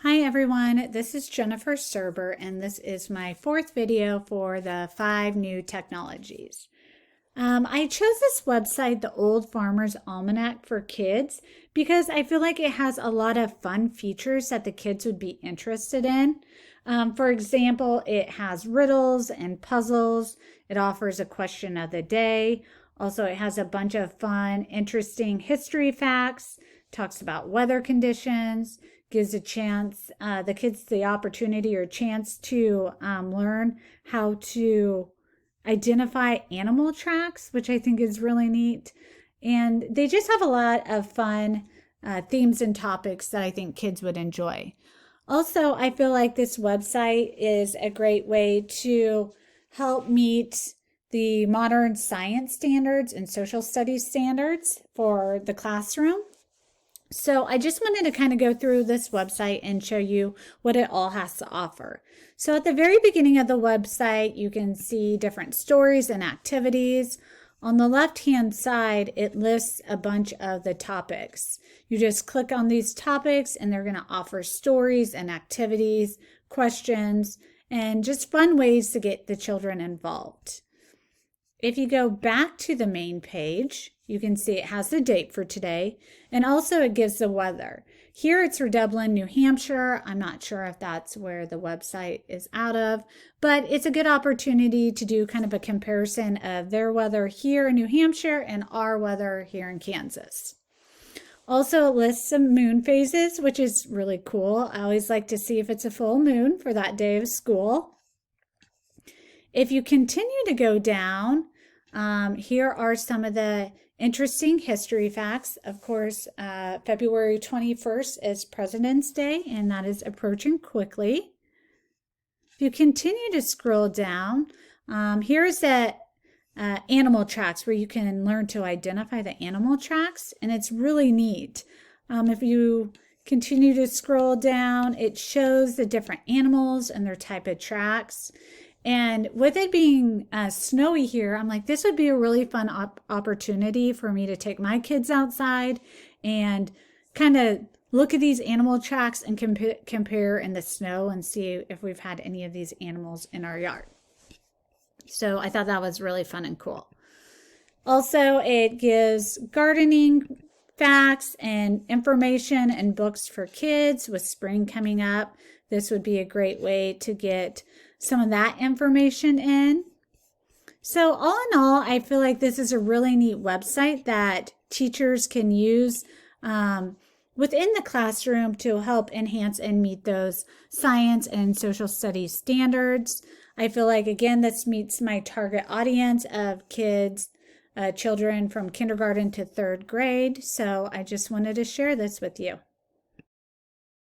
Hi everyone, this is Jennifer Serber and this is my fourth video for the 5 new technologies. I chose this website, the Old Farmer's Almanac for Kids, because I feel like it has a lot of fun features that the kids would be interested in. For example, it has riddles and puzzles. It offers a question of the day. Also, it has a bunch of fun, interesting history facts, talks about weather conditions, gives a chance, the kids the opportunity or chance to learn how to identify animal tracks, which I think is really neat. And they just have a lot of fun themes and topics that I think kids would enjoy. Also, I feel like this website is a great way to help meet the modern science standards and social studies standards for the classroom. So I just wanted to kind of go through this website and show you what it all has to offer. So at the very beginning of the website, you can see different stories and activities. On the left-hand side, it lists a bunch of the topics. You just click on these topics and they're going to offer stories and activities, questions, and just fun ways to get the children involved. If you go back to the main page, you can see it has the date for today, and also it gives the weather. Here it's for Dublin, New Hampshire. I'm not sure if that's where the website is out of, but it's a good opportunity to do kind of a comparison of their weather here in New Hampshire and our weather here in Kansas. Also, it lists some moon phases, which is really cool. I always like to see if it's a full moon for that day of school. If you continue to go down, here are some of the interesting history facts. Of course, February 21st is President's Day, and that is approaching quickly. If you continue to scroll down, here's the animal tracks where you can learn to identify the animal tracks, and it's really neat. If you continue to scroll down, it shows the different animals and their type of tracks. And with it being snowy here, I'm like, this would be a really fun opportunity for me to take my kids outside and kind of look at these animal tracks and compare in the snow and see if we've had any of these animals in our yard. So I thought that was really fun and cool. Also, it gives gardening facts and information and books for kids. With spring coming up, this would be a great way to get some of that information in. So all in all, I feel like this is a really neat website that teachers can use within the classroom to help enhance and meet those science and social studies standards. I feel like, again, this meets my target audience of kids, children from kindergarten to 3rd grade. So I just wanted to share this with you.